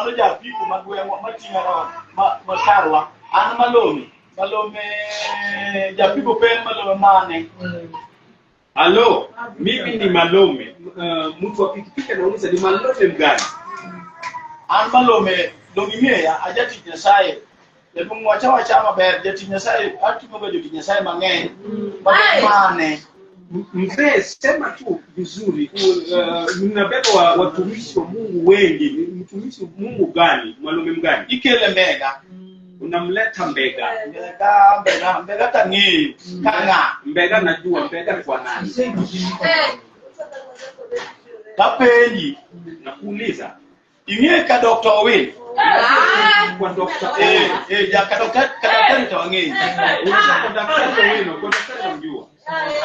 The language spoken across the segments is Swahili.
mano ja pipo magwemo matingaro makarwa an malome ja pipo pen malome mane. Halo, mimi ni Malome. Mtu wa pikipiki anauliza ni Malome mgani? An malome dongimia ajati Nyasaye. Lepo mwacha maber jati Nyasaye atimo jati Nyasaye mang'eny. Mane. Mzee, sema tu vizuri. Mnabeba watumishi wa Mungu wengi. Mtumishi Mungu gani? Malome mgani? Ikele Mbega. Unamleta Mbega. Mbega tangi. Kanga. Mbega najua, Mbega kwa nani? Kapenji. Nakuuliza. Ingie ka Dr. Owil. Kwa Dr. Ja daktari tawangi. Kwa daktari wenu, kwa daktari unajua.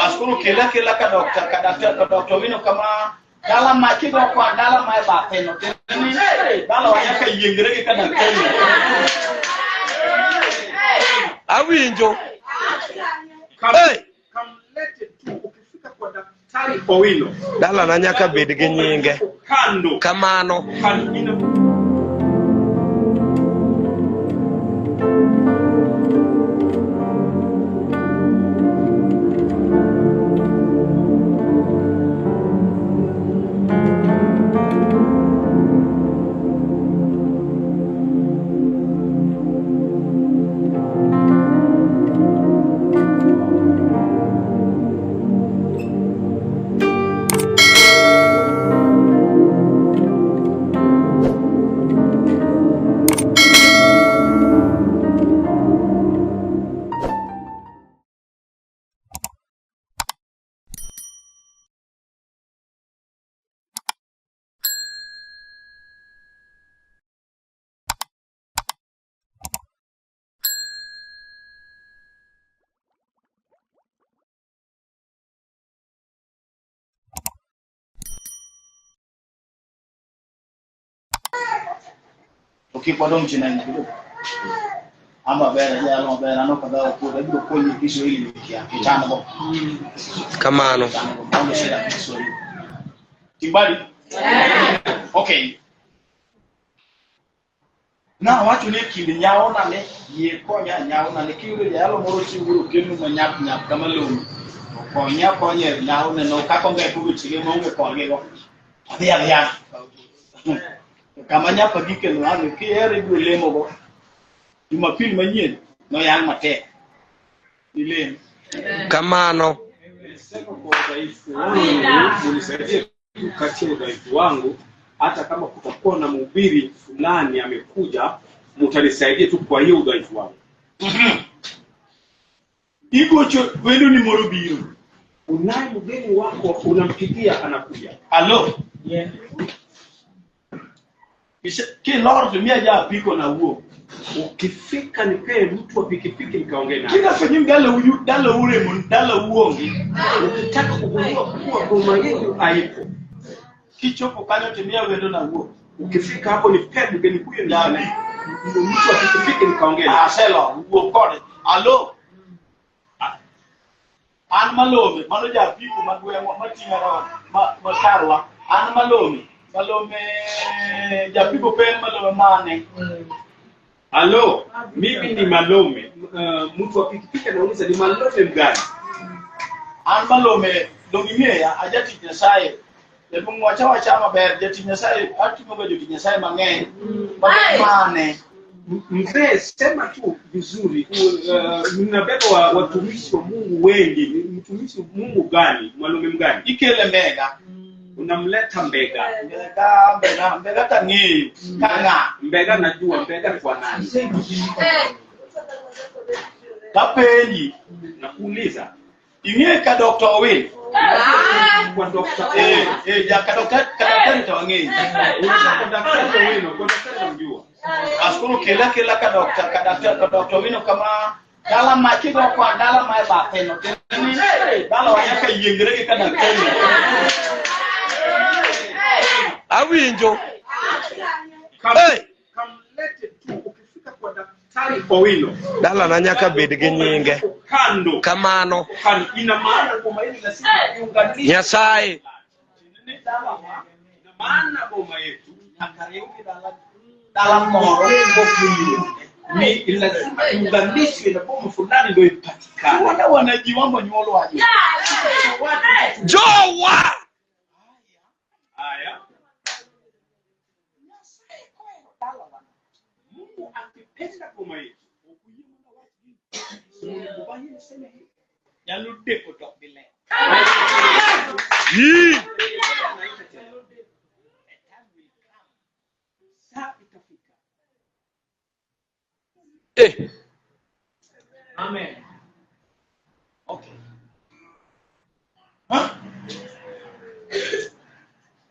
Askuru kila ka Dr. Owil kama dala makigo kwa dala mai bateno. Dala wanyaka yengere ka daktari. Awinjo. Kamlete tu ukifika kwa daktari Owino. Dala na nyaka bed gi nyinge. Kando. Kamano. Ukipado mchina kidogo. Ama bera no kadhaa kwa ndio kwenye Kiswahili kitano. Kamano. Mambo shida Kiswahili. Timbali. Okay. Na watu ne kili nyaona ne yekonya nyaona ne kili yalo moro chinguru kenu manyap kama lumu. Konya nyaona no kakonga kubu chige monge kongego. Adhiya. Kama nyapa gike no ane kiere du lemo go. Jumapili manyien no yang mate. Ile. Kamano. Sema kwa udhaifu wangu, unisaidie kati ya udhaifu wangu, hata kama kutakuwa na mhubiri fulani amekuja, mtanisaidia tu kwa hiyo udhaifu wangu. Ikocho wenu ni morobiro. Unaye mgeni wako unampigia anakuja. Hello. Yeah. Ki lord mia ja piko na uo. Ukifika nipee mtu wa pikipiki nikaongee naye. Kila kwenye dala ure mun dala uongi. Ukitaka kugundua kuwa boma yetu haipo. Kichopo kanyo timia wendo na uo. Ukifika hapo nipee mgeni huyo ndani. Mtu wa pikipiki nikaongee naye. Selo uo kode. Hello. An malome mano ja piko magwemo matingaro makarwa. An malome ja pipo pen malome mane. Halo, mimi ni Malome. Mtu wa pikipiki anauliza ni Malome mgani? An malome dongimia ajati Nyasaye. Lepo mwacha maber jati Nyasaye atimo jati Nyasaye mang'eny. Mane. Mzee, sema tu vizuri. Mnabeba watumishi wa Mungu wengi. Mtumishi Mungu gani? Malome mgani? Ikele Mbega. Unamleta Mbega. Mbega tangi. Kanga. Mbega najua, Mbega kwa nani? Kapenji. Nakuuliza. Ingie ka Dr. Owil. Kwa Dr. Ja daktari tawangi. Kwa daktari wenu, kwa daktari unajua. Askuru kila ka Dr. Owil kama dala makigo kwa dala mai bateno. Dala wanyaka yengere ka daktari. Awinjo. Kamlete tu ukifika kwa daktari Owino. Dala na nyaka bed gi nyinge. Kando. Kamano. Ina maana boma yetu lazima iunganishe. Nyasaye. Ina maana boma yetu akariuki dala dalam moro bokuyo ni lazima iunganishwe na bomu fulani ndio ipatikane. Wanajiwamba nyolo waje. Jowa. Haya. Mungu akipenda boma yetu. Yalude kutoka bila. Amen. Okay.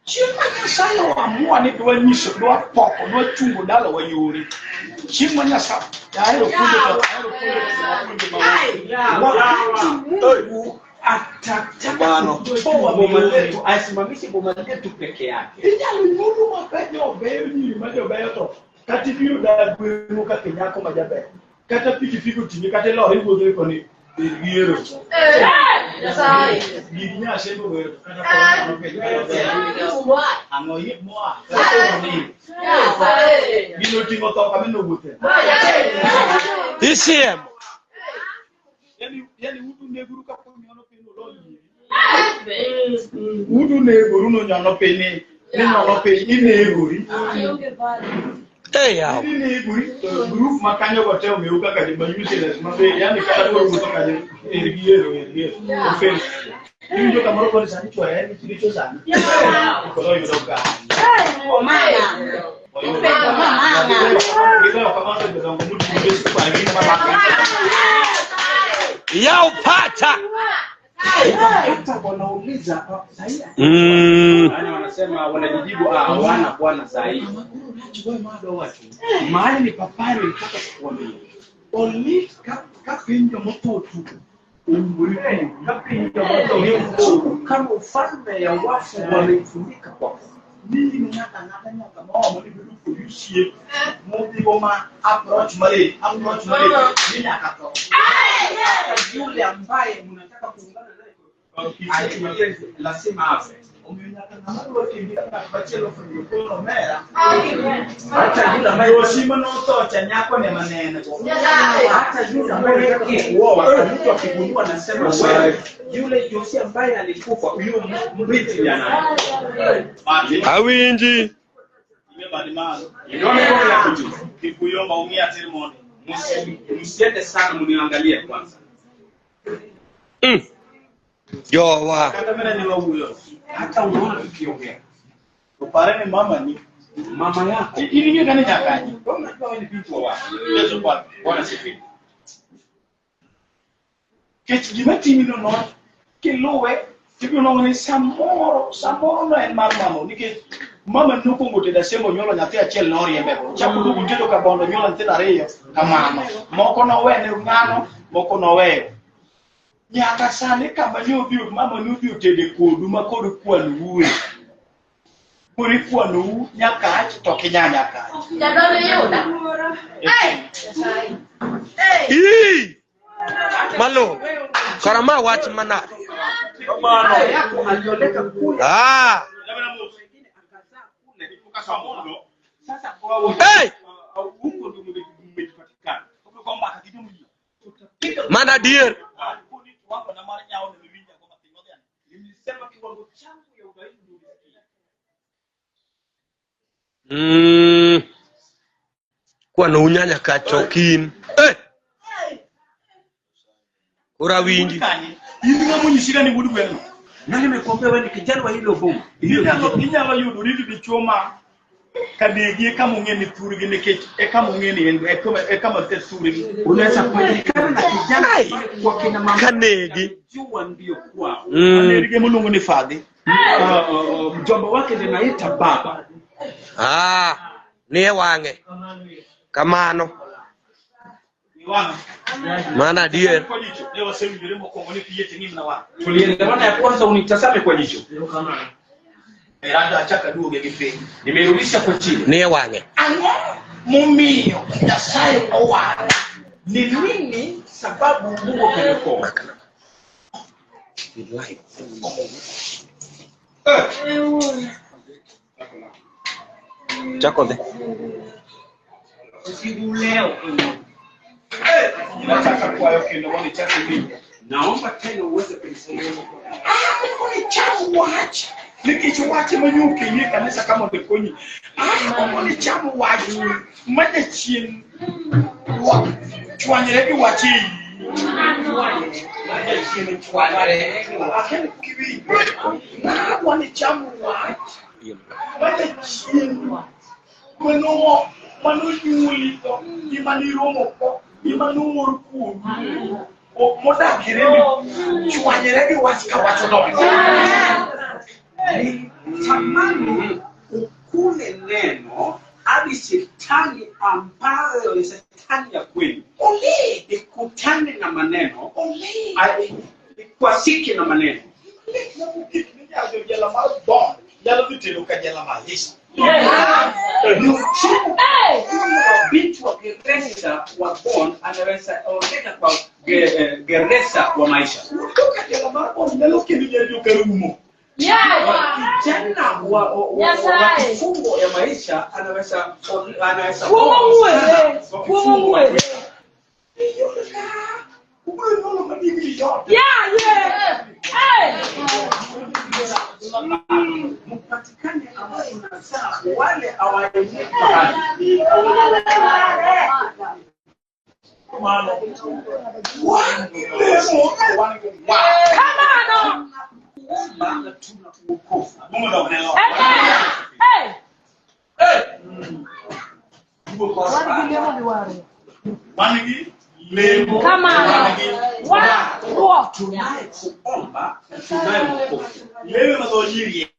Chimanya saya wa muani kwa nisho doa poko no chungu dala wa yuri. Chimanya sa yaero kunde atakabano kwa boma letu asimamishe boma letu peke yake. Ijalo nyuru mapenyo obeni majo bayoto. Kati biyo da gwenu ka kenyako majabe. Kata piki tinyi kata lori wuotho ko ni giero. Sai. Ginya shembo wero kata ano yip moa. Bino tingo to kame no wuothe. ICM. Yani udu neguru ka ko nyono peno lo yi. Udu neguru no nyono peni. Ni nyono peni neguri. Ya. Ini group makanya wote umeuka kadi useless mabe yani kala kwa kutoka kadi ergiero. Offense. Ndio kama roho ni sani chwa yani kilicho sana. Kwa hiyo ndoka. Mama. Ndio kama ndio zangu mtu mmoja kwa wengine mama. Ya upata. Hata wanauliza sahihi. Wanasema wanajibu hawana bwana sahihi. Chukua mada watu. Mahali ni papari mpaka kuambia. Only kapinjo mototu. Umuriku kapinjo mototu. Kama ufalme ya wafu wamefundika kwako. Nini mnaka nyaka mwa mlibu kuyushie. Mudi goma approach mali nini akato. Yule ambaye mnataka kuungana naye lazima afe. Umenyaka na watu wakimbia bachelo funyo kwa mera. Hata yule ambaye washima no tocha nyako ni maneno. Hata yule ambaye yake uoa mtu akigundua anasema wewe yule Josi ambaye alikufa huyo mrithi jana. Awinji. Imebadimana. Inaona ya kutu. Kikuyomba umia ceremony. Msiende sana mniangalie kwanza. Jowa. Hata mimi ni huyo. Hata unaona tukiongea. Uparene mama yako. Ili ndio kani nyakaji. Unajua wewe ni binti wa wapi? Yesu Bwana sifi. Kechigimati mino no kilowe tibi no ngani samoro no en mama nike mama nuko ngote da sembo nyolo nyathi achiel no riembe. Chakudu kuntedo ka bondo nyolo nthi ariyo ka mama. Moko no we ne ngano, moko no we. Nyaka sane kama nyobi mama nubi otede kodu makodu kwanu uwe. Kuri kwanu nyaka ach to kinyanya ka. Jadole yuda. Malo. Karama wach mana. Mama yako alioleka kule. Sasa kwa huko ndio mmepatikana. Kwamba akidumu Mana dear. Wako na mara nyao nimevinja kwa matingo gani? Nilisema kiwango changu ya udhaifu ndio. Kwa no unyanya kachokin. Ura wingi. Hivi kama unishika ni budu kwenu. Nani nimekuambia wewe ni kijana wa hilo bomu? Hiyo yudu ndio bichoma. Kadege kama ungeni turige neke kama ungeni ende kama tesuri Unaweza kuonekana na kijana kwa kina mama Kanegi. jua ndio kwao. Kanege mulungu ni fadhi. Mjomba wake linaita baba. Ni wange. Kamano. Niwana. Mana dear. Leo sema ndio mko ngoni pia tingi na wa. Tulielewana ya kwanza unitazame kwa jicho. Eranda achaka duoge gife. Nimerudisha kwa chini. Ni wange. Mumio Nyasaye owa. Ni nini sababu Mungu kaniokoa? Chakode. Usiguleo. Nataka kwa hiyo kendo wani chake mimi. Naomba tena uweze kunisaidia. Wani chamu wachi. Nikicho wachi manyuki ni kanisa kama dekonyi. Wani chamu wachi. Mane chin. Chwanyere ki wachi. Akeni kiwi. Wani chamu wachi. Mane chin. Manu yuli to. Imani romo ko. Imanu moruku. Moda kiremi chwanyere ki wachi kawacho do. Tamani ukule neno hadi shetani ambayo ni shetani ya kweli. Ole Ikutane na maneno. ole Ikwasike na maneno. Jela mal bon. Jela vitelo ka jela mal. Yes. Binti wa gereza wa Bond anaweza ongeza kwa gereza wa maisha. Ka jela mal bon nelo ke ni ndio kerumo. Kijana wa kifungo ya maisha anaweza mpatikane ambao unazaa wale hawaendi mahali. Maana tuna uokovu. Mungu ndo mnelo. Manigi lemo. Tunaye kuomba na tunaye uokovu. Lemo mazojiri.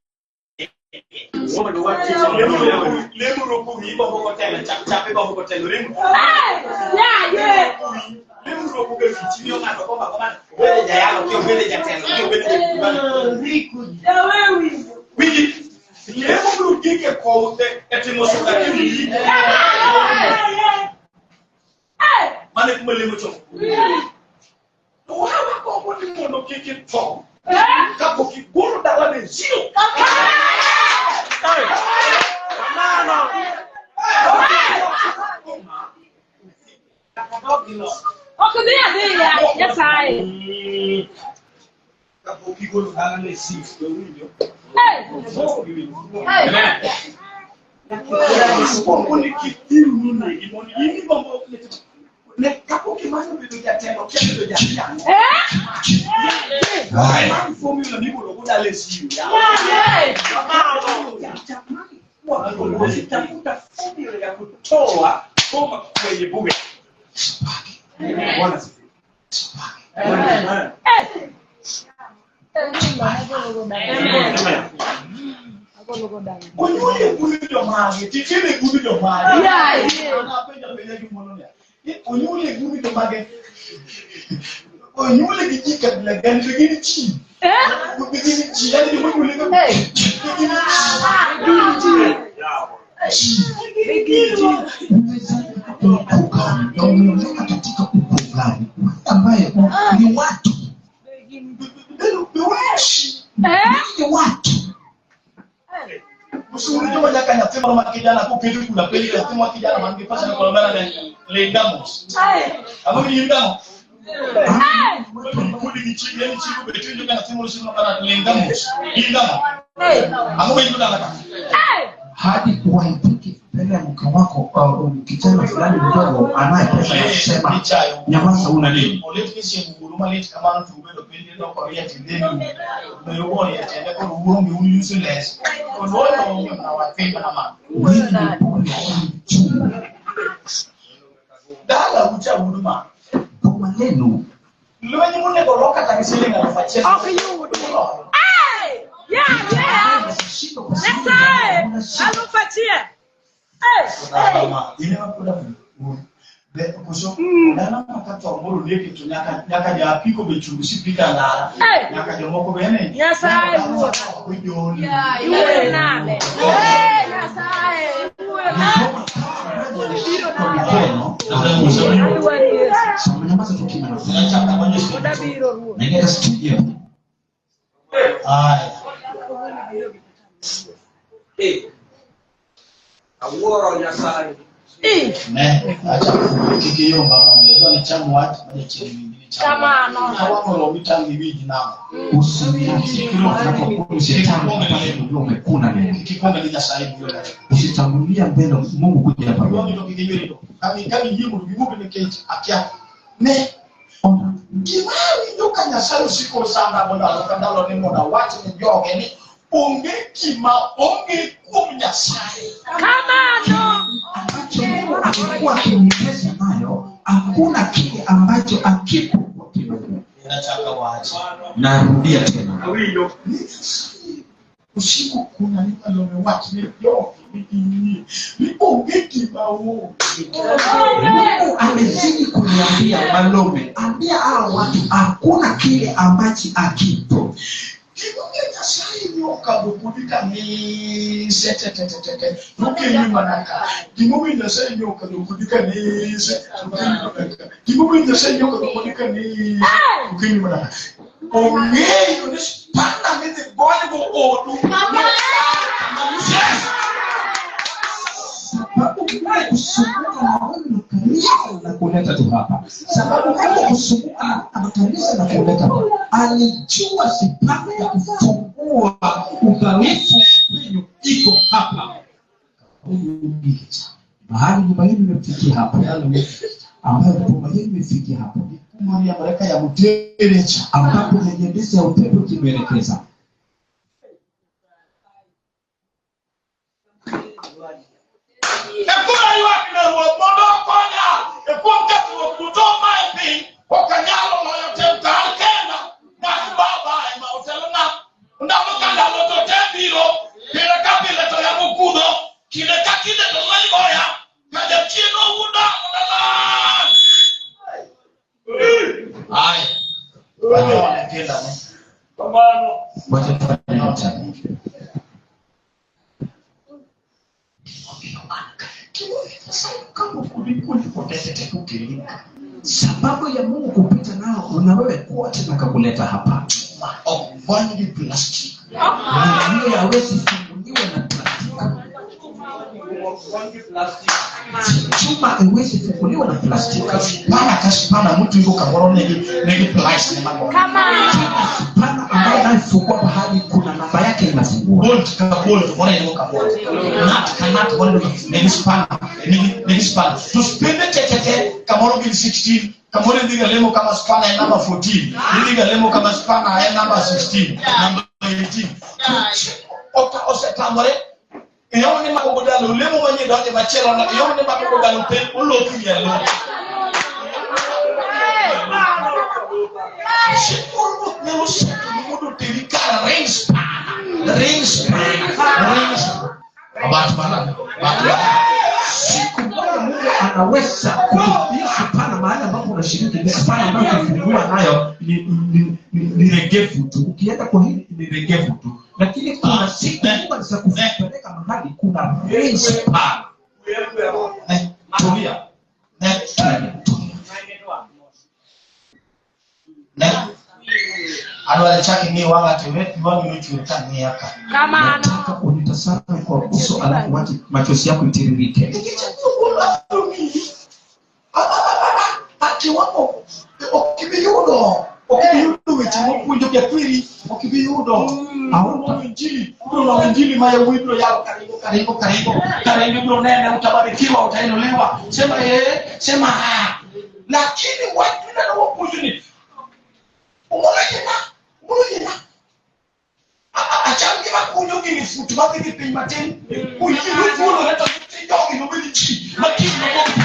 Kuomba ni watu Lemo roku ni kwa hotel chap kwa hotel lemo. Lemo roku ke fitini ona kwa kama wewe jayalo kio wewe jatelo kio wewe wili lemo roku ke kwa etimoso ka kili. Mane kuma lemo cho. Wawa kwa mwani mwono keke to. Kapo kiburu dawa ne zio. Kapo kiburu dawa ne zio. Mwani kitiru nuna. Mwani mambo ne kapo kimano bidu ya tendo kia bidu ya tendo. Hai formula ni bolo kuda lesi. Tafuta formula ya kutoa koma kwenye buge. Bwana sifiwe. Onyule gudu mali, titile gudu mali. Anapenda peleki mmoja. Onyule gudu mali. Onyule kijika bila gani begini chi. Begini chi, yani ni onyule kama. Umeoneka katika ukoo fulani ambaye ni watu ni watu Usuri kama jaka na tema kama kijana kupili kuna peli kama kijana mangepasa na kulambana na lendamos. Hapo ni ndamo. Kuli kichini yani chiku betu kana tema usuri kana lendamos. Ndamo. Hapo ni ndamo. hadi kuwaipiki mbele ya mke wako kijana fulani mdogo anaye pesa ya kusema nyamaza una nini? Olefisi nguruma leti kama mtu ubelo pili ndo kwa ya tendeni. Mbele ya tende kwa uongo unuseless. Kwa ndio na wapenda na mama. Wewe ni pole juu. Dala ucha huduma. Boma lenu Lwenye mune goroka kanisele ngafachia. Dana makati wa moro leke tu nyaka ja piko bechurusi pika ngara. Nyaka ja moko bene. Nyasaye uwe. Uwe nane. Nyasaye uwe nyamaza tukimya. Zinachaka kwenye biro. Nenda studio. Haya. Awuoro Nyasaye Ne, acha kikiyomba mwanzo. Ni chamu watu ni chini. Kama no. Hawa wao mitangi biji nao. Umekuna nini? Kikombe ni sahihi yule. Usitangulia mbele Mungu kuja hapa. Ndio kikinyiro. Kami jimu bibubi ni kiti akia. Ne. Ona. Kimani ndio kanya sayo siko sana bona kandalo ni mona watu ni joge ni onge kima onge kumnya sai. Kama no. Ambacho alikuwa kimtesa nayo, hakuna kile ambacho akipo kwa kidogo. Nataka waache. Narudia tena. Usiku kuna nipa lome watu ni joge ni onge kima Mungu amezidi kuniambia Malome, ambia hao watu hakuna kile ambacho akipo. Kimongea sai nyoka bukudika ni setetetetete. Mukeni manaka. Kimongea sai nyoka bukudika ni setetetetete. Kimongea sai nyoka bukudika ni mukeni manaka. Onge yo spana mete bone go odu. Sababu kile kusumbuka na wewe kanisa na kuleta tu hapa. Sababu kama kusumbuka na kanisa na kuleta hapa. Alijua sababu ya kufungua udhaifu wenu iko hapa. Mahali nyumba hii imefikia hapo. Ambapo nyumba hii imefikia hapo. Kumari ya baraka ya mterecha ambapo nyendesi ya upepo kimeelekeza. Ekura yuakina mondo konya. Ekwonka kutoma epi. Wakanyalo loyote utakena. Na baba ima utelona. Unamukanda loto tembiro. Kile kapile to ya mukudo. Kile kakile to laigoya. Kade chino uda udala. Ai. Wale wanapenda ne. Pambano. Wacha tufanye yote. Kama kulikuli potete kukilinga. Sababu ya Mungu kupita nao una wewe kote na kakuleta hapa. Vangi plastic. Hiyo hawezi kufunguliwa na plastiki. Chuma haiwezi kufunguliwa na plastiki. Mama kashipana mtu yuko kaboro negi plastic na mambo. Kama Pana ambaye anafungua bahari kuna namba yake inafungua. Bolt kabolo bora yuko kaboro. Kanat bora negi spana. Tuspende tete kaboro bil 16. Kamore ndiga lemo kama spana ya namba 14. Ndiga lemo kama spana ya namba 16. Namba 18. Ota kamore. Iyo ni magodalo lemo mwenye doje machelo na iyo ni magodalo pe ulo kiyelo. Shikuru nelo shikuru tirikara range. Siku moja Mungu anaweza kukutia pana mahali ambapo unashiriki pana ambayo kufungua nayo ni regefu tu. Ukienda kwa hili ni regefu tu. Lakini kuna siku Mungu anaweza kupeleka mahali kuna range pana. Tulia. Adwale chake ni wanga tuwe wangu nuchuta ni yaka. Kama Nataka unitazame kwa uso alafu wacha machozi yako itiririke. Ati wako okibiyudo wetimo kunjo bya kwiri okibiyudo awu injili bro injili maya wibro yao karibu bro nene utabarikiwa utainuliwa sema lakini watu na wapuzuni Umolajena. Achangi makunyo gini futu mabiki pe mateni. Uyiru fulo leto yogi no bili chi. Makini no bogi.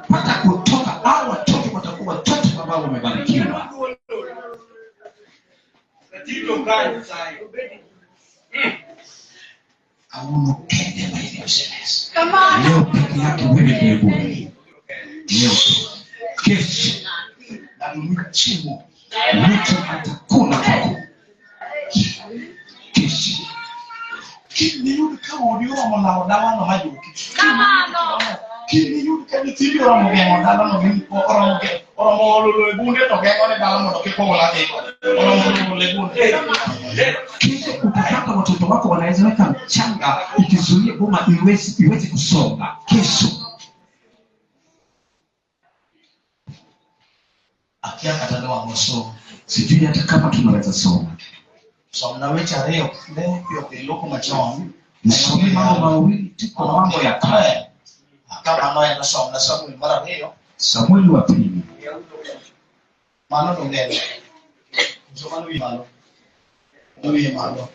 Pata kutoka au watoto watakuwa watoto ambao wamebarikiwa. Auno kende maile uselezi. Leo peke yake wewe ndiye Mungu. Leo kesho na mchimo mtu atakula kwako. Kesho. Kini yule kama uliona mwanao dawa na majuki. Kama no. kini yud ka ni tibi oromo gengo dala no mi oromo lolo bunde to gengo ne dala mo to ke ko la ke oromo lolo bunde. Kisha utapata watoto wako wanaweza weka mchanga ikizuia boma iwezi kusonga kesho. Akia katana wa moso. Sijui hata kama tunaweza soma. So mnawecha leo pia kiloko machon. Nisome mambo mawili tuko mambo ya kale. Kama anaye na soma na Samuel mara leo. Samueli wa pili. Mano ngene. Jomano wi malo. Wi malo.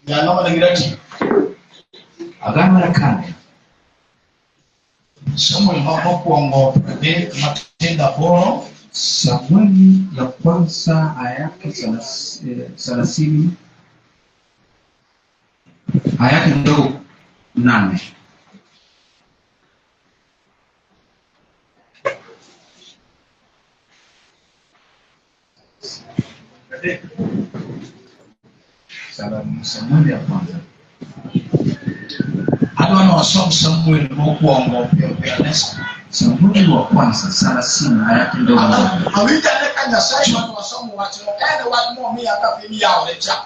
Ya ngoma ngirati. Agano la Kale. Samuel mama kuongo de matenda boro. Samueli ya kwanza aya yake 30 aya yake ndogo 8. Samueli ya kwanza. Adwana wasom Samuel mokuongo pia nesa. Samueli wa kwanza 30 aya yake ndogo 8. Awita kanya sai watu wasomo watu ende watu mo mia kafi yao lecha.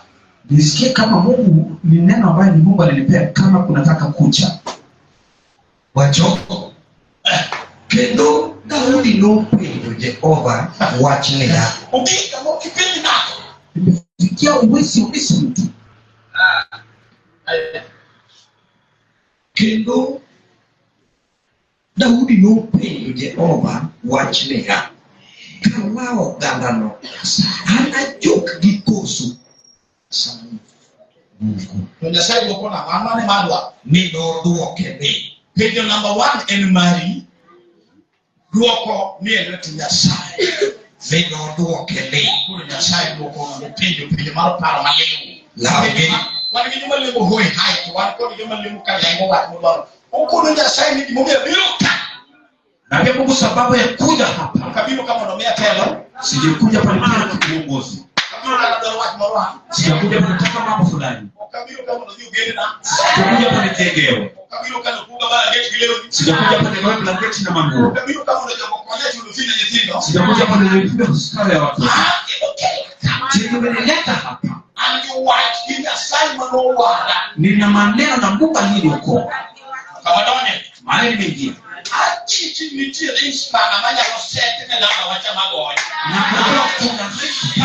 Nisikie kama Mungu ni neno ambaye ni Mungu alinipea kama kunataka kucha. Wachoko. Kendo Daudi nopenjo Jehova wachne ya. Ukika mo kipindi nako. Imefikia uwezi mtu. Kendo Daudi nopenjo Jehova wachne ya. Kalao gandano. Anajok gikosu. Mungu. Kwenye sai wako na mama ne madwa. Ni duoke ni. Page number 1 en mari. Duoko ni eleti Nyasaye. Ni duoke ni. Kule Nyasaye duoko na page maro paro mageni. Lauge. Wani nyuma lemo hoi hai wani ko nyuma lemo kaya ngo watu mbaro. Ukuru Nyasaye ni dimomia biruka. Na pia Mungu sababu ya kuja hapa. Kabilo kama nomea telo. Sijekuja pale kwa kiongozi. Kabilo kama ndo watu maro. Sijakuja kutaka mambo fulani. Kabilo kama ndo geni na. Sijakuja pale tegeo. Kabilo kama kuga bala geti leo. Sijakuja pale kwa blanketi na manguo. Kabilo kama ndo jambo kwa leo tulifanya nyetindo. Sijakuja pale nilipiga hospitali ya watu. Sijakumeleta hapa. And you watch in the Simon Owara. Nina maneno na Mungu aliyoko. Kama done. Maana nimeingia. Achichi nitie inspana manya rosete na dana wacha magoya. Na kuna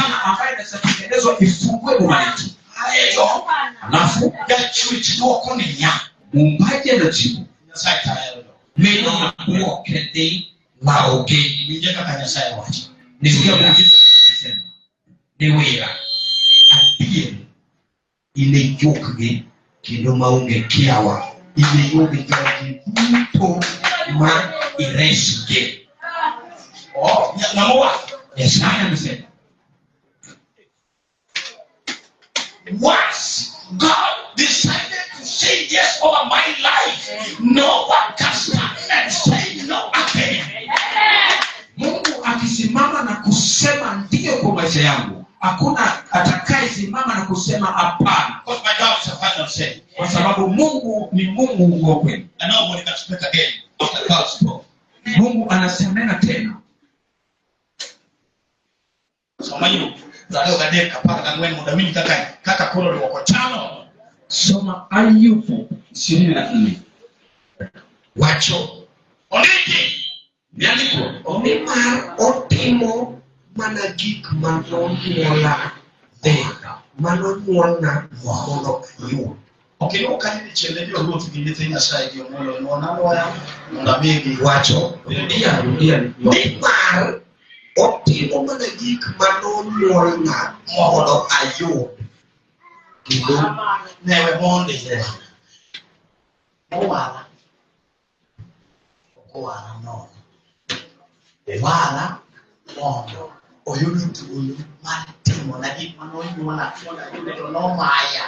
kama ambaye inatengenezwa ifungue umaletu. Hayo. Alafu Ya chuchi duoko ni nya. muumbaji anajibu. Nyasaye tayari. Neno duoke ni lauge. Nije kaka Nyasaye wacha. Nisikia Mungu akisema. Ni wira. Adiel. Ile jokge kendo maunge kiawa. Ile yobe jaji mto ma iresge. Oh, namoa. Nyasaye amesema. Once God decided to say yes over my life, no one can stand and say no again. Mungu akisimama na kusema ndio kwa maisha yangu, hakuna atakayesimama na kusema hapana. Because my God is a final say. Kwa sababu Mungu ni Mungu wa kweli. And nobody can speak again after God spoke. Mungu anasemena tena. So mayu, leo gadeka paka kangwen muda mingi kaka kolo ni wako tano. Soma Ayubu 24. Wacho. Oniki. Niandikwa. Omimar otimo managik manonyuola dhega. Manonyuolna mondo ayud. Okay, no kanini chele dio ruoth gi nyithi Nyasaye dio molo nonano ya ngabigi Wacho. Rudia. Nimar otimo managik manonyuolna mondo ayud. Kendo newe monde ye. Owala. Owala no. Owala mondo oyudo thuolo mar timo na gik manonyuola mondo no maya.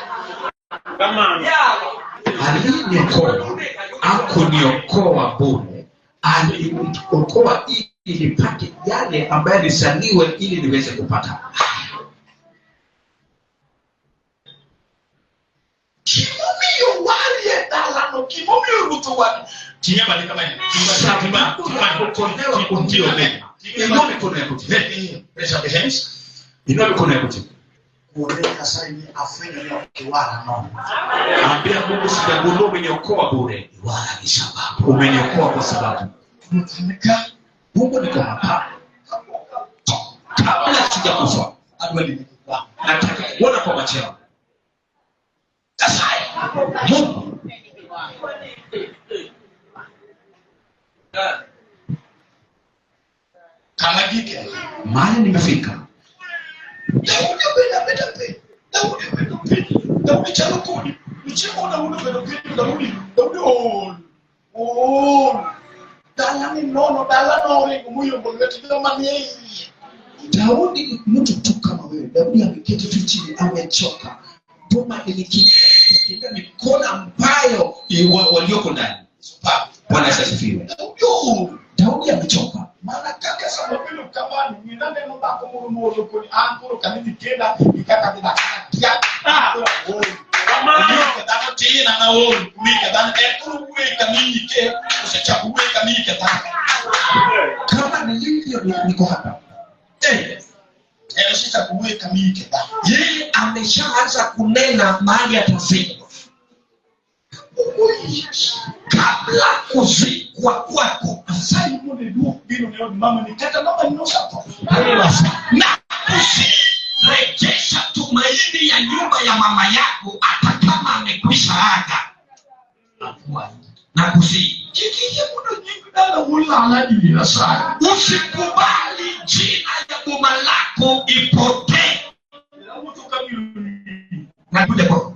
Aliniokoa, hakuniokoa bure. Aliniokoa ili nipate yale ambaye nisaliwe ili niweze kupata. Kimumiyo wali dala no Kimomio mtu wa tinya bali kama ni. Tinya ndio mimi. Inua mikono yako chini. Raise your hands. Inua mikono yako chini. Kuoneka sasa ni afanya leo kiwara no. Ambia Mungu sijagundua umeniokoa bure. Wala ni sababu. Umeniokoa kwa sababu. Tunatumika Mungu niko hapa. Kabla sijakufa, adwali nikuwa. Nataka kuona kwa macho yangu. Sasa Mungu kama gike mali nimefika. Daudi chalo kuni. Nichemo na ule Daudi dala ni nono muyo mboneti kama ni Daudi mtu tu kama wewe. Daudi ameketi tu chini amechoka. Boma ilikienda mikono ambayo walioko ndani. Bwana asifiwe. Daudi amechoka. Maana kaka sababu kama ni nani mbako murumo kuni ankuru kanini kenda ikaka bila kia. Kama tina na wao kumika bana ekuru kuweka mimi ke usicha kuweka mimi kama nilivyo niko hapa. Sita kuweka mimi keda. Yeye ameshaanza kunena mahali atafika. Kabla kuzikwa kwako. Sasa mbona ndio leo mama nikata mama ninosapo. Na rejesha tumaini ya nyumba ya mama yako hata kama amekwisha aga. Na kusi. Kikiye muda nyingi dala ulala dira sana. Usikubali jina ya boma lako ipotee. Na kuja kwa.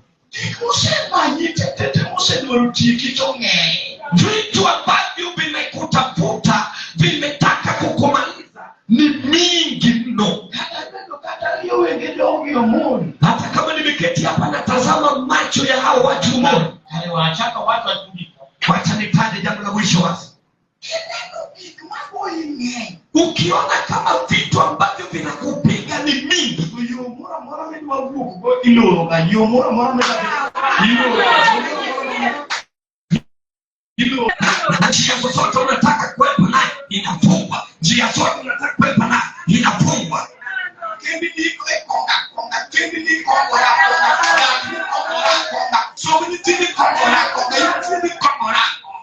Kusema nitete msemo kitonge. Vitu ambavyo vimekutafuta, vimetaka kukumaliza ni mingi mno. Hata kama nimeketi hapa natazama macho ya hao watu mmoja. Wanataka watu watumike. Wacha nipande jambo la mwisho wazi. Ukiona kama vitu ambavyo vinakupiga ni mingi, njia zote unataka kuepa naye inafungwa. Njia zote unataka kuepa naye inafungwa.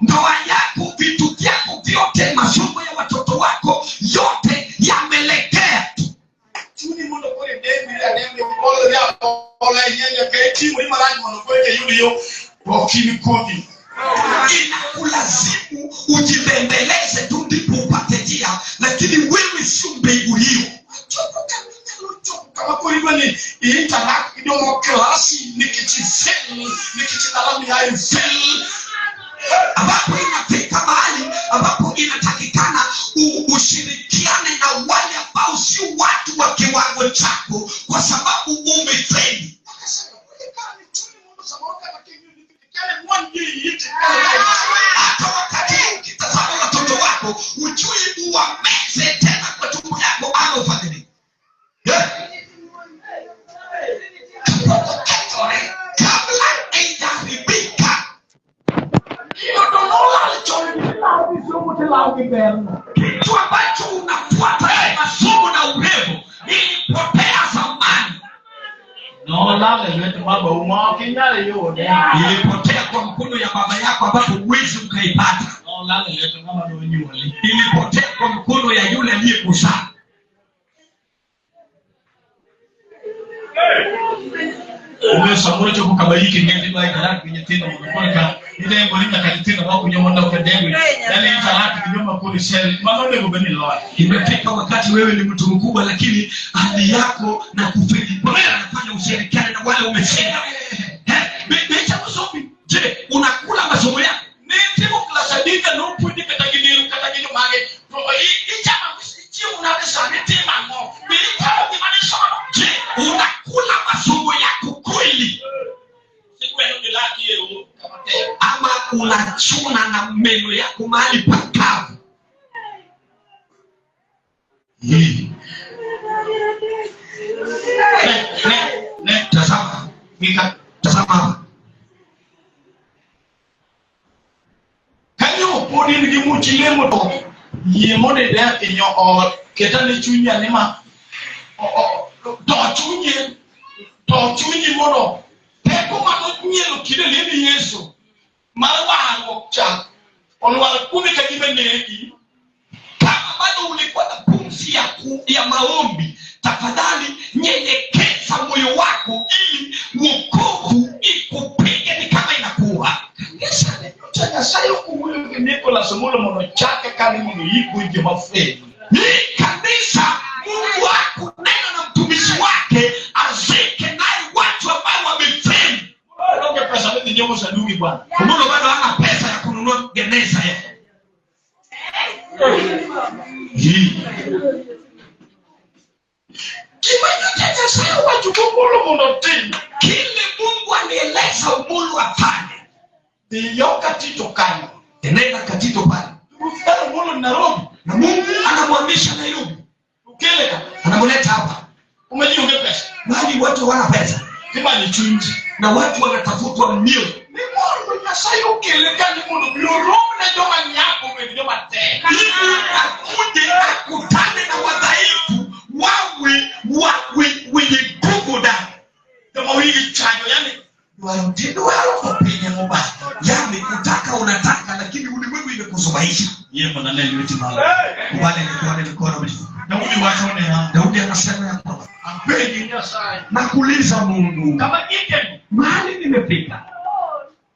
Ndoa yako, vitu vyako vyote, masomo ya watoto wako yote yamelekea. Tuni mundo kwa demi pole ya pole yenye keti mlima rangi monopole yule wakini kodi. Inakulazimu ujibembeleze tu ndipo upate njia, lakini wewe si mbegu hiyo. Kama kwa hivyo ni interact kidogo klasi nikichidalami ya infel ambapo inafika mahali ambapo inatakikana ushirikiane na wale ambao si watu wa kiwango chako kwa sababu umefeli. Hata wakati ukitazama watoto wako ujui uwameze tena kwa tumbo yako ama ufadhili. Kabla haijaribika kitu ambacho unafuata masomo na urembo ilipotea zamani. Ilipotea kwa mkono ya baba yako ambapo huwezi ukaipata. Ilipotea kwa mkono ya yule aliyekuzaa. Umeshamuri cyo kukabayiki ngezi bayi karaka kinyatina mukonka ile ngolina kalitina wako nyomona ukademi yani itaraka kinyoma kuli shell mambo ngo beni loa. Imefika wakati wewe ni mtu mkubwa lakini hali yako na kufeli bora anafanya ushirikiane na wale umeshinda. Mecha msomi. Je, unakula masomo yako? Nitimo klasadika no pundi kataginiru mage. Ichama kusichi unabesa nitima ngo. Bilika kimanisho. Je, unakula masomo yako kweli? Ama unachuna na meno yako mahali pakavu? Tazama. Tazama. podin gi muchi lemo to ye mone da inyo o ketane chunya ni ma to chunyi mono peko mano nyelo kide lebi Yesu marwa cha onwal kumi kajibe neki kama bado ulikuwa na pumzi ya maombi, tafadhali nyenyekeza moyo wako ili wokovu ikupige ni kama inakuwa kanisa nyocha sayo kumule Nicholas mulo mono chake kali mono yiku nje mafredi hii kanisa Mungu wako neno na mtumishi wake azike naye watu ambao wamefeli. Ndio pesa ndio nyomo sanduki bwana. Mungu bado hana pesa ya kununua geneza yake. Kimanyote sawa wachukumulo monotini. Kile Mungu anieleza umulu afanye. Ndiyo katito kani. Tenenda katito pale. Ufukara umulu Nairobi. Na Mungu anamwamisha Nairobi. Ukeleka. Anamuleta hapa. Umejiunge pesa. Mali watu wana pesa. Kima ni chunji. Na watu wanatafutwa milioni. Ni Mungu nasayo ukeleka ni Mungu. Yoromne joma nyako mweni joma te. Ili akuje akutane na wadhaifu. Wenye nguvu ndani. Kama wili chanyo yani. Warutindo walo penye mbaya. Yani kutaka unataka lakini ulimwengu imekusubahisha. Yeye mwana nani wetu mala. Kubale ni mkono mjifu. Daudi wachone ha. Daudi anasema ya kwamba ampeni nakuuliza Mungu kama ije mahali nimefika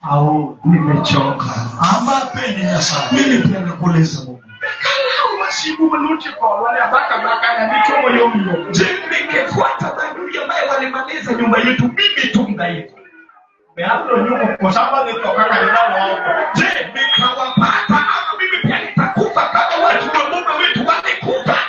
au nimechoka ama peni nyasa mimi pia nakuuliza Mungu kana wasibu mnuti kwa wale abaka na michomo yombo ningefuata Daudi ambaye walimaliza nyumba yetu mimi tu mdaifu behapo nyumba kwa sababu nilitoka nalo hapo nikawapata mimi pia nitakufa kama watu wa Mungu wetu walikufa.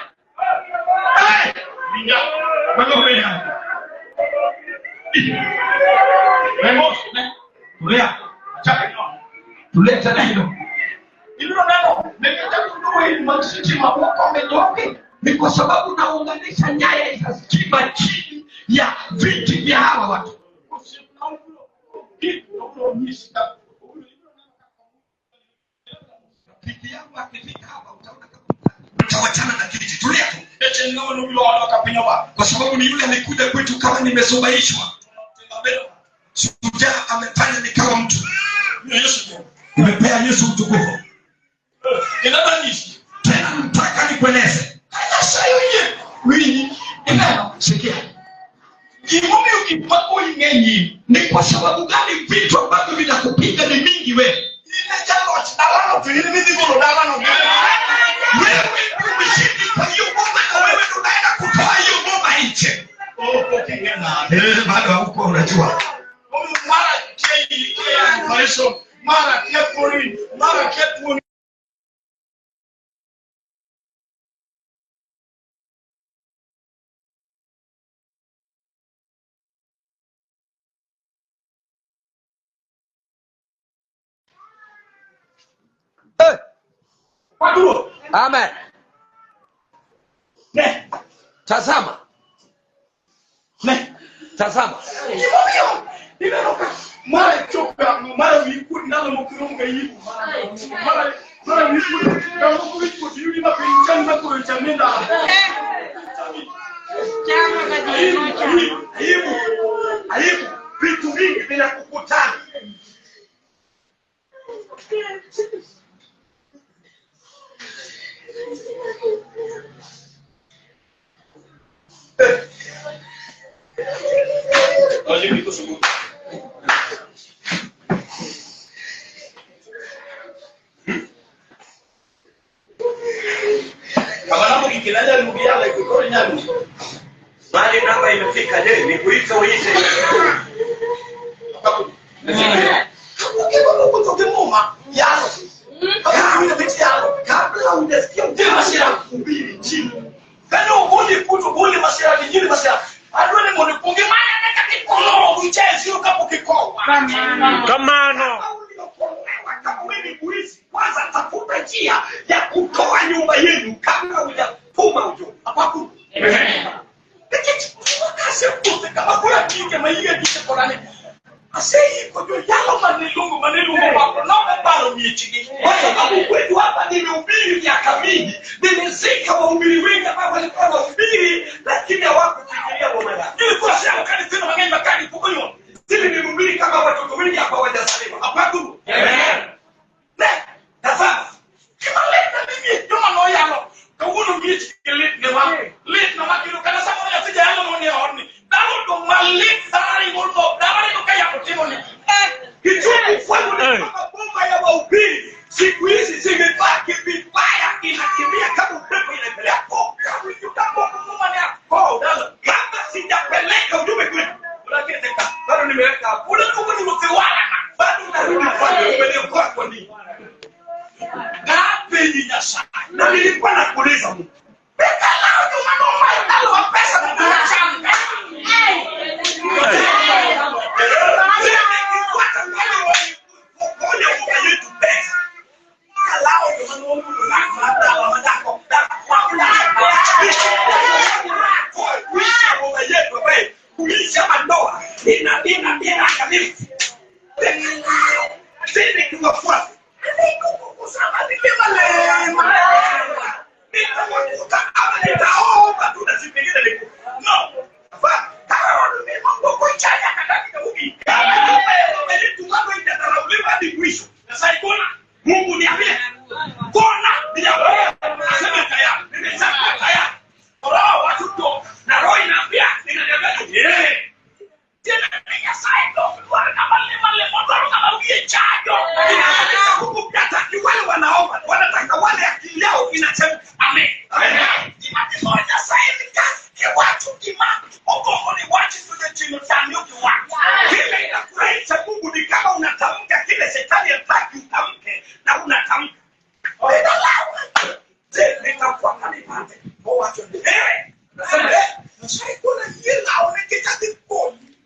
Ni kwa sababu naunganisha nyaya za stima chini ya viti vya hawa watu. Viti yangu akifika hapa utaona utawachana na kiti. Tulia tu. Kwa sababu ni yule alikuja kwetu kama nimesobaishwa. Shujaa amefanya nikawa mtu. Nimepea Yesu utukufu. Tena nataka nikueleze. Sasa yeye wini sikia. Kimumi ukipako ingenyi ni kwa sababu gani vitu ambavyo vinakupiga ni mingi wewe? Inajalo dalano tu ile mimi ngoro dalano. Wewe umeshiki kwa hiyo ngoma na wewe unaenda kutoa hiyo ngoma nje. Bado huko unajua. Mara kei maisho, mara kepori, mara keponi. Amen. Tazama. Tazama. Mara choka, mara wikudi nalo mkurunga yiku. Mara wikudi nalo mkurunga yuli mapinchani makuruchamenda. Aibu, vitu vingi vinakukutana. Olha o que segundo. Kama mkikinaja alimugiala ikokoni nyalu. Bali namba imefika je, ni kuita uite. Kabla hujasikia masira kuhubiri chini. Kana uone kutu bole masira kijini masira. Adone mone punge mana nakati koloro kuchezi ukapo kikoa. Kamano. Kama wewe kuishi kwanza tafuta njia ya kutoa nyumba yenu kabla hujafuma ujo. Hapaku. Wakati kama kuna kike maiga kike kolani. Asei kwa yalo manilungu wako na mbalo michigi. Kwa sababu kwetu hapa nimehubiri miaka mingi. Nimezika wahubiri wengi ambao walikuwa wanahubiri lakini hawakufikiria boma yao. Nilikuwa sema kanisa mageni makali kukoyo. Sisi nimehubiri kama watoto wengi hapa hawajazaliwa. Hapa tu. Amen. Tazama. Kimaleta mimi ndio no yalo. Kauno michigi lit ne wa. Lit na makilo kana sama ya sija yalo no ne honi. Dawo do malit sari golbo. Dawo ni kaya kutimoni. Kitu kwangu ni kama bomba ya wahubiri. Siku hizi zimebaki vibaya, inakimbia kama upepo inapeleka kwa kama sijapeleka ujumbe kwetu. Unaketeka bado nimeweka hapo. Unakuwa ni mtewala bado unarudi kwa mbele kwa nini? Gapi nyasha. Na nilikuwa nakuuliza Mungu. Peka lao ndio manoma nalo wa pesa na biashara. Mungu niambie. Kona niambie. Nasema tayari. Nimesema tayari. Roho watoto na roho inaambia ninaniambia tena ya saido kwa kama male moto kama ukichajo. Mungu hata wale wanaomba wanataka wale akili yao inachemka. Amen. Amen.Imoja saidika kwa watu kima. Mungu ni watu tuje chini sana yokiwa. Kile inafurahisha Mungu ni kama unatamka kile shetani hataki utamke na unatamka.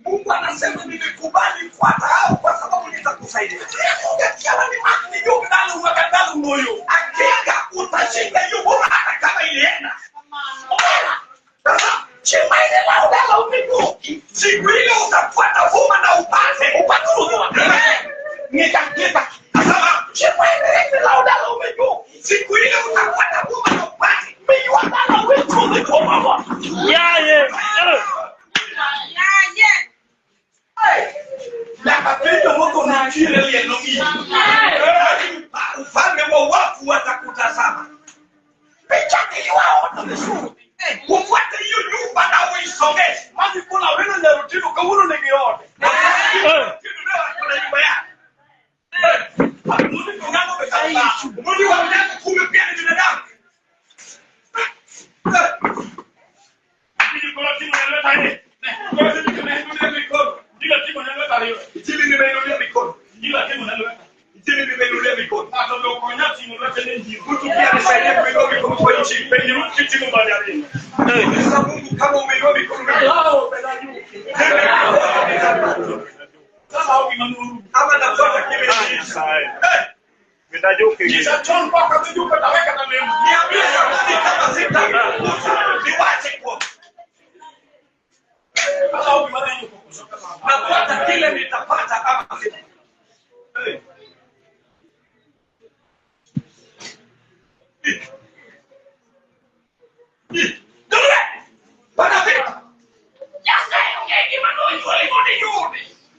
Mungu anasema nimekubali kufuata hao kwa sababu nitakusaidia. Hakika utashinda hiyo bora hata kama ilienda. Sasa chema ile lao umekuwa. Siku ile utafuata vuma na upate nikaketa. Sasa chema ile lao umekuwa. Siku ile utafuata vuma na upate. Mimi wadala wetu kwa mama. La kapendo moko na kile ile nomi. Ufalme wa wafu watakutazama. Pichani wao watashuhudia. Kufuata hiyo nyumba na uisogeze. Maji kuna wewe na rutino kaulu ni yote. Kuna nyumba yako. Mungu ngano bekata. Mungu wa mlango kumbe pia ni binadamu. Ni kwa timu ya leta hii. Kwa timu ya mikono. Ndio timu ya leta hiyo. Timu nimeinulia mikono. Ndio timu ya leta. Timu nimeinulia mikono. Hata ndio kwa nyati nimeweka nini. Mtu pia nisaidia kuinua mikono kwa nchi. Penye mtu timu baadaye. Sasa Mungu kama umeinua mikono yako penye sasa ukimanuru kama nafuata kile kitu. Nitajoke. Kisha John paka tujuka taweka na mimi. Niambie kama sita. Niwache kwa. Sasa ukimanuru nafuata kile nitapata kama sita.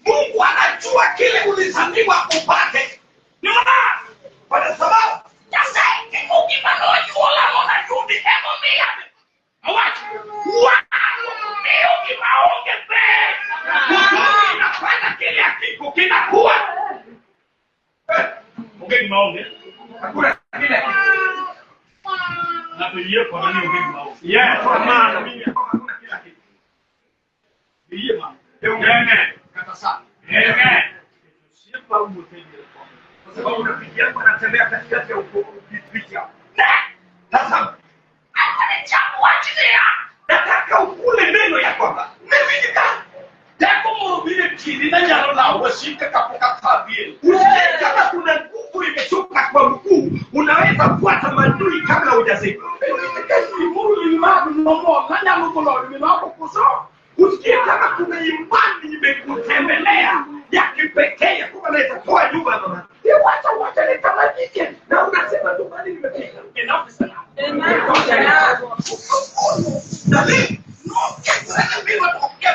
Mungu anajua kile ulizaliwa upate. Ni maana kwa sababu unapigia kwa anatembea katikati ya upitia. Sasa nataka ukule neno ya kwamba mimi murubile kili na nyaro la washika kapoka tabie. Kama kuna nguvu imetoka kwa mkuu, unaweza kufuata madui kabla hujazika. Usikie kama kuna imani imekutembelea ya kipekee ya kwamba naweza toa nyumba ya mama. Wacha wote nikamalizike. Na unasema tu bali nimepika. Enough is enough. Na mimi no kesa mimi watoke.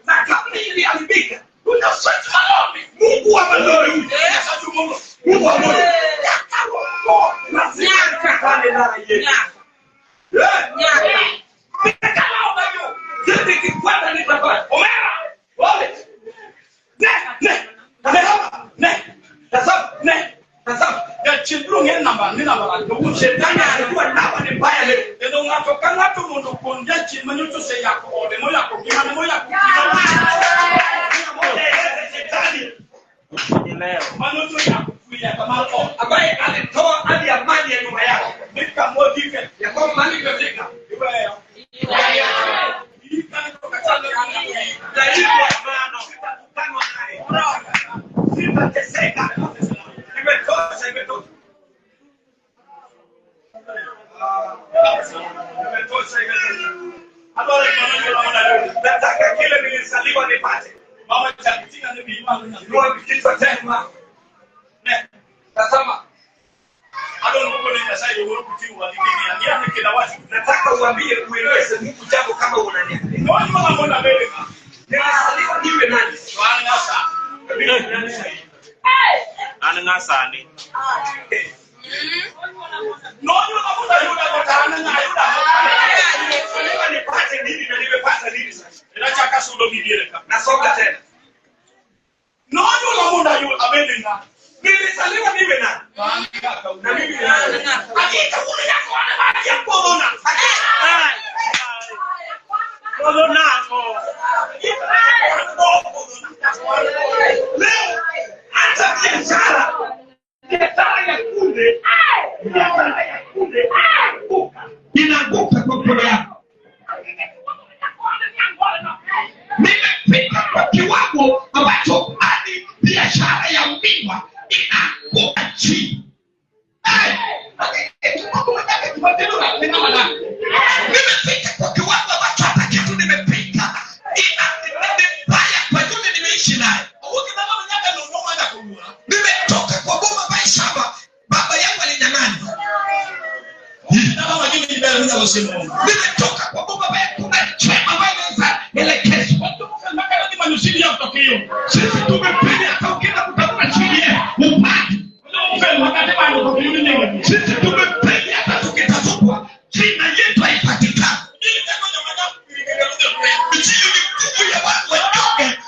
Na kabla ili alibika. Unasema Mungu wa malori. Mungu wa malori. Lazima kale na yeye. ambaye alitoa hadi amani ya nyumba yake. Nika modika ya kwa mali kafika. Iwe nataka kile nilizaliwa nipate. Mama chakitina ni biimani ndio kitu tena. Tazama. Adon Mungu ni sasa yeye kutiu wa dini ya kila watu. Nataka uambie ueleze Mungu jambo kama unaniambia. Ndio mama mbona mbele. Nilizaliwa niwe nani? Wani ngasa. Nani sasa? Nani ngasa ni? Ndio mama yule kotana na yuda. Nilizaliwa nipate nini na nimepata nini sasa? Ninataka sudo bibieleka. Nasonga tena. Ndio mama yule abelinga. Nilizaliwa niwe nani? Na mimi ni nani? Hakika ule yako anabakia corona. Corona hapo. Leo hata biashara. Biashara ya kunde. Biashara ya kunde. Inaanguka kwa mkono yako. Nimepita kwa kiwango ambacho hadi biashara ya ubingwa inaanguka chini. Nimepita kwa kiwango ambacho hata kitu nimepita inanibaya kwa yule nimeishi naye. Nimetoka kwa boma ambaye shamba baba yangu alinyang'anya. Nimetoka kwa boma ambaye kuna chema ambaye naweza elekezwa. Sisi tumepiga hata ukienda kutafuta chini upande. Sisi tumepiga hata tukitafutwa jina yetu haipatikani. Ya watu wanyonge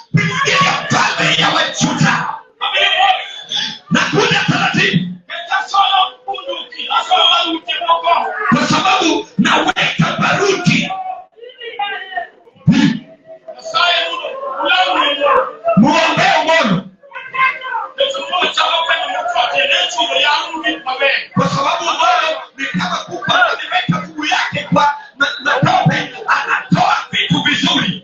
ya mfalme ya wachuta. Na kuja taratibu kwa sababu naweka baruti. Muombee mono. Kwa sababu mono ni kama kupanda nimeka mguu yake kwa na tope anatoa vitu vizuri.